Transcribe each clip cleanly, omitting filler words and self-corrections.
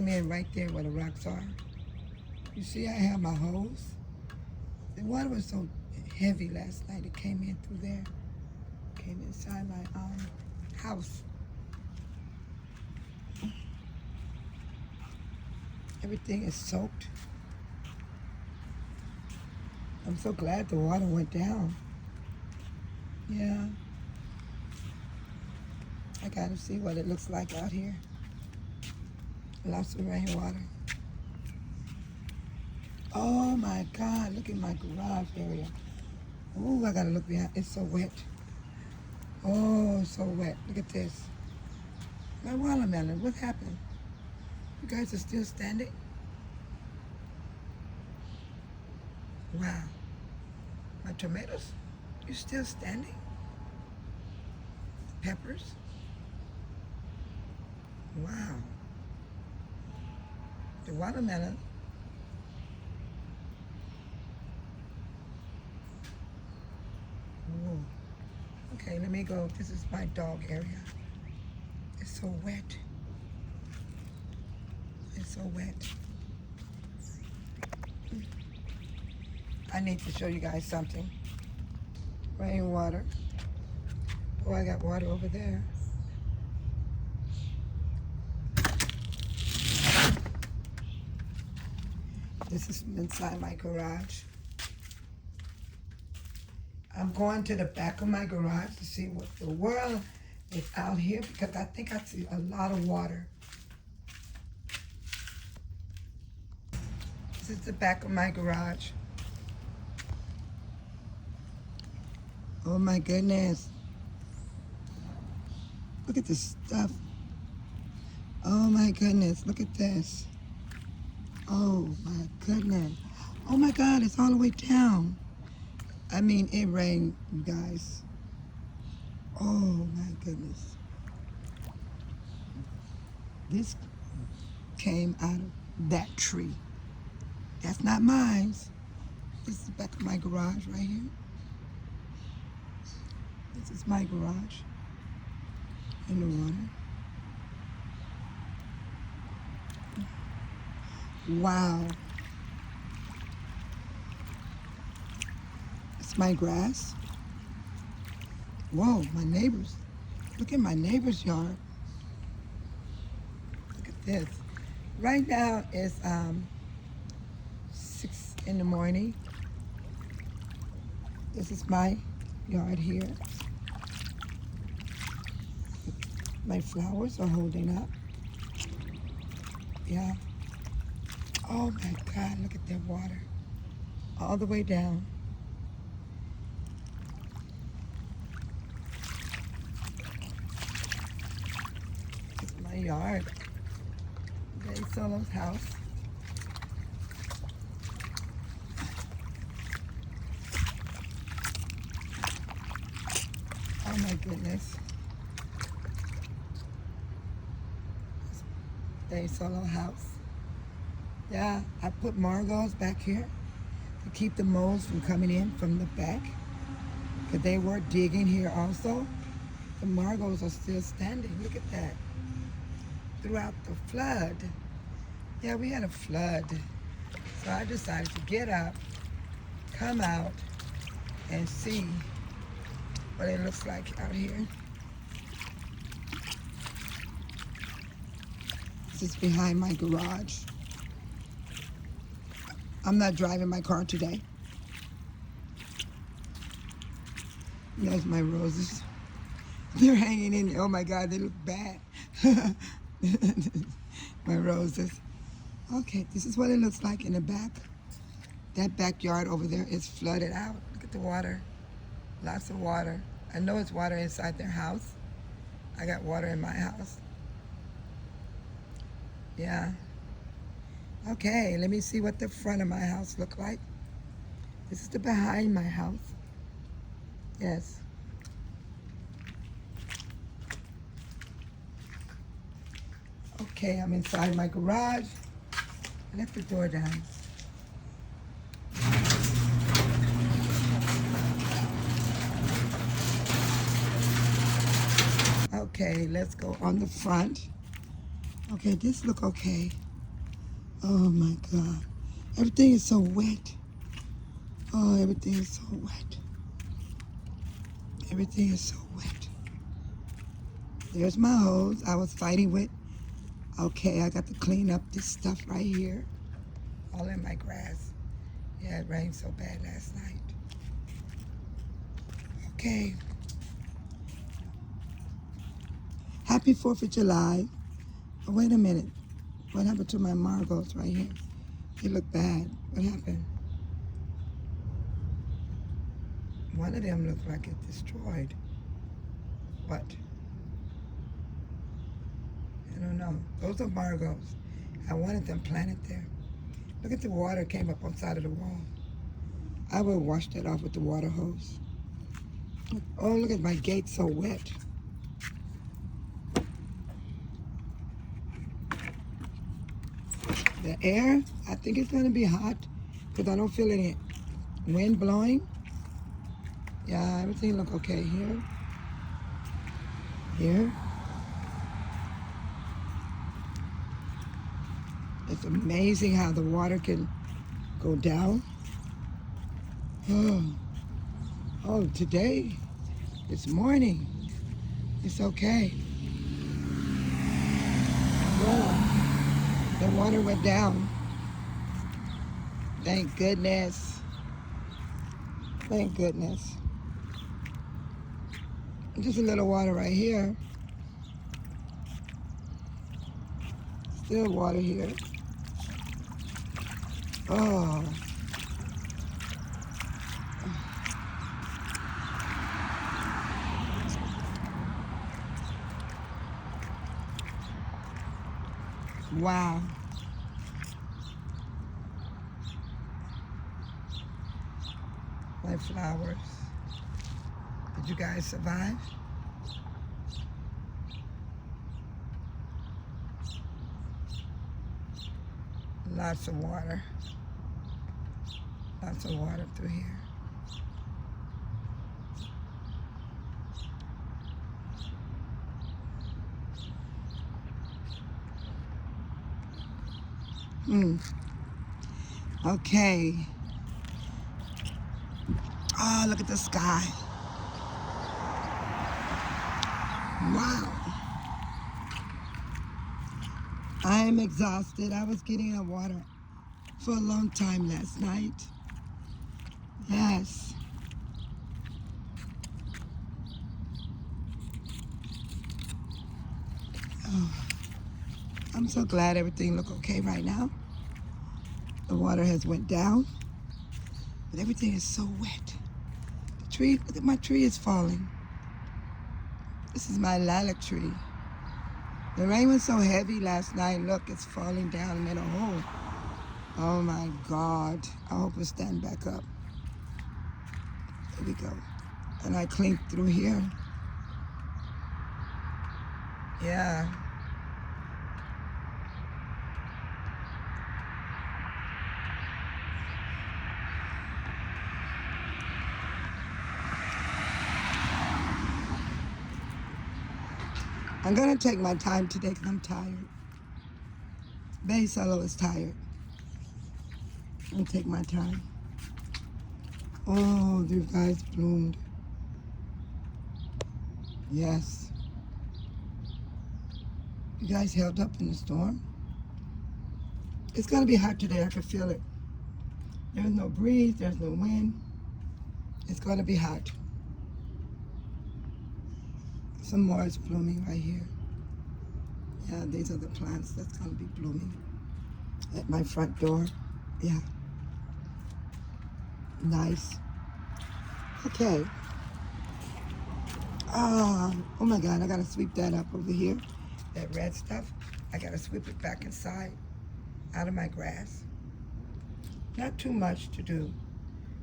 Came in right there where the rocks are. You see, I have my hose. The water was so heavy last night. It came in through there. Came inside my house. Everything is soaked. I'm so glad the water went down. Yeah. I gotta see what it looks like out here. Lots of rainwater. Oh my God, look at my garage area. Oh, I gotta look behind. It's so wet. Oh, it's so wet. Look at this. My watermelon, what happened? You guys are still standing? Wow. My tomatoes, you're still standing? Peppers? Wow. The watermelon. Whoa. Okay, let me go. This is my dog area. It's so wet. It's so wet. I need to show you guys something. Rainwater. Oh, I got water over there. This is inside my garage. I'm going to the back of my garage to see what the world is out here because I think I see a lot of water. This is the back of my garage. Oh my goodness. Look at this stuff. Oh my goodness, look at this. Oh my goodness. Oh my God, it's all the way down. I mean, it rained, you guys. Oh my goodness. This came out of that tree. That's not mine. This is the back of my garage right here. This is my garage in the water. Wow. It's my grass. Whoa, my neighbors. Look at my neighbor's yard. Look at this. Right now it's 6 in the morning. This is my yard here. My flowers are holding up. Yeah. Oh my God, look at that water. All the way down. It's my yard. They Solo's house. Oh my goodness. They Solo house. Yeah, I put marigolds back here to keep the moles from coming in from the back. Because they were digging here also. The marigolds are still standing. Look at that. Throughout the flood. Yeah, we had a flood. So I decided to get up, come out, and see what it looks like out here. This is behind my garage. I'm not driving my car today. There's my roses. They're hanging in there. Oh my God, they look bad. My roses. Okay, this is what it looks like in the back. That backyard over there is flooded out. Look at the water. Lots of water. I know it's water inside their house. I got water in my house. Yeah. Okay, let me see what the front of my house look like. This is the behind my house. Yes. Okay, I'm inside my garage. I left the door down. Okay, let's go on the front. Okay, this look okay. Oh my God. Everything is so wet. Oh, everything is so wet. Everything is so wet. There's my hose I was fighting with. Okay, I got to clean up this stuff right here. All in my grass. Yeah, it rained so bad last night. Okay. Happy 4th of July. Oh, wait a minute. What happened to my marigolds right here? They look bad. What happened? One of them looked like it destroyed. What? I don't know. Those are marigolds. I wanted them planted there. Look at the water came up on the side of the wall. I will wash that off with the water hose. Oh, look at my gate so wet. The air, I think it's gonna be hot because I don't feel any wind blowing. Yeah, everything look okay here. Here. It's amazing how the water can go down. Oh, today, this morning, it's okay. Whoa, the water went down. Thank goodness. Thank goodness. Just a little water right here. Still water here. Oh. Wow. My flowers. Did you guys survive? Lots of water. Lots of water through here. Okay. Oh, look at the sky. Wow. I am exhausted. I was getting the water for a long time last night. Yes. Oh, I'm so glad everything look okay right now. The water has went down, but everything is so wet. The tree, look at my tree is falling. This is my lilac tree. The rain was so heavy last night. Look, it's falling down and made a hole. Oh my God. I hope it stand back up. There we go. And I cleaned through here. Yeah. I'm gonna take my time today because I'm tired. Bay Solo is tired. I'm gonna take my time. Oh, these guys bloomed. Yes. You guys held up in the storm. It's gonna be hot today, I can feel it. There's no breeze, there's no wind. It's gonna be hot. Some more is blooming right here. Yeah, these are the plants that's gonna be blooming at my front door. Yeah. Nice. Okay. Oh my God, I gotta sweep that up over here. That red stuff, I gotta sweep it back inside, out of my grass. Not too much to do,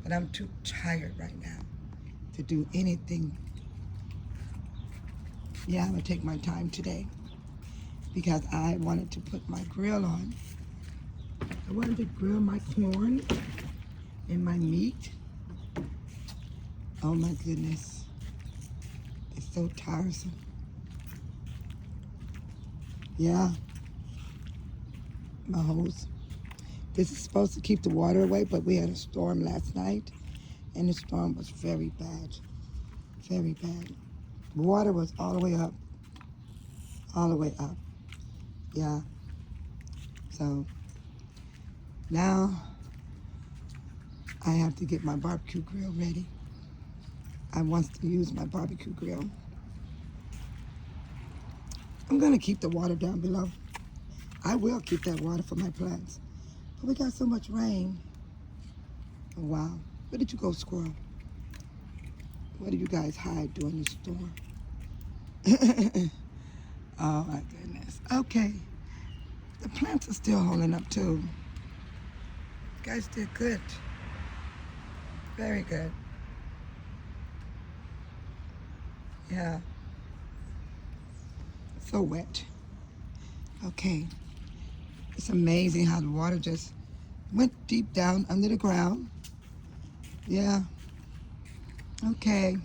but I'm too tired right now to do anything. Yeah, I'm gonna take my time today because I wanted to put my grill on. I wanted to grill my corn and my meat. Oh my goodness. It's so tiresome. Yeah. My hose This is supposed to keep the water away, but we had a storm last night, and the storm was very bad. Very bad. The water was all the way up. All the way up. Yeah. So now I have to get my barbecue grill ready. I want to use my barbecue grill. I'm going to keep the water down below. I will keep that water for my plants. But we got so much rain. Oh, wow. Where did you go, squirrel? Where do you guys hide during the storm? Oh, my goodness. Okay. The plants are still holding up, too. You guys did good. Very good. Yeah. So wet. Okay. It's amazing how the water just went deep down under the ground. Yeah. Okay.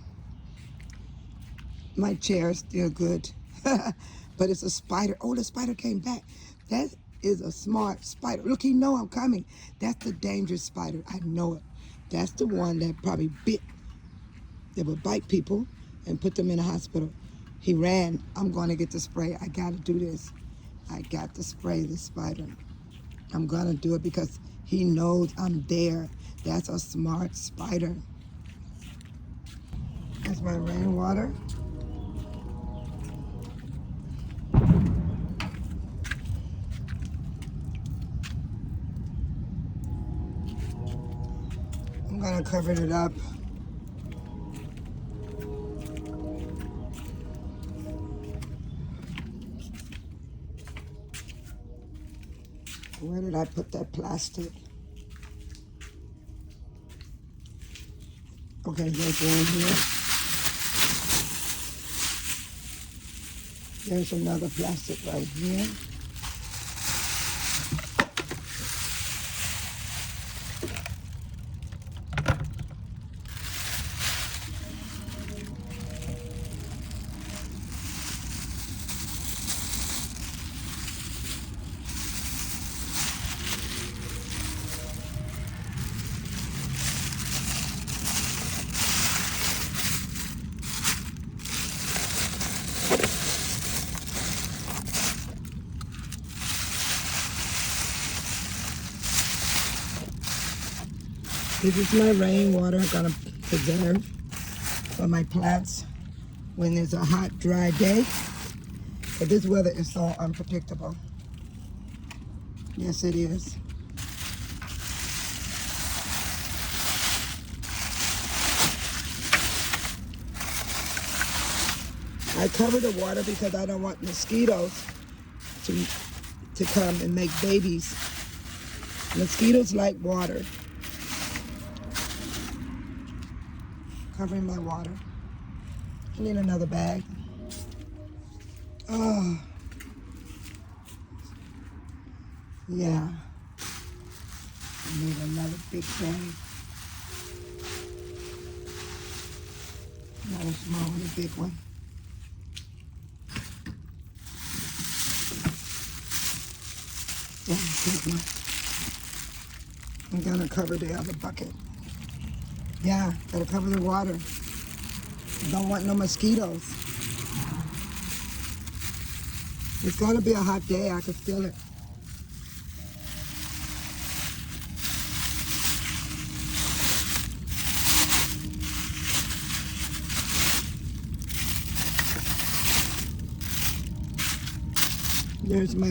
My chair is still good. But it's a spider. Oh, the spider came back. That is a smart spider. Look, he know I'm coming. That's the dangerous spider. I know it. That's the one that probably bit. That would bite people and put them in a hospital. He ran. I'm going to get the spray. I got to do this. I got to spray the spider. I'm going to do it because he knows I'm there. That's a smart spider. That's my rainwater. I'm going to cover it up. Where did I put that plastic? Okay, there's one here. There's another plastic right here. This is my rainwater I'm gonna preserve for my plants when there's a hot, dry day. But this weather is so unpredictable. Yes, it is. I cover the water because I don't want mosquitoes to come and make babies. Mosquitoes like water. Covering my water. I need another bag. Oh. Yeah. I need another big bag. Not a small one, a big one. Yeah, big one. I'm gonna cover the other bucket. Yeah, gotta cover the water. Don't want no mosquitoes. It's gonna be a hot day, I can feel it. There's my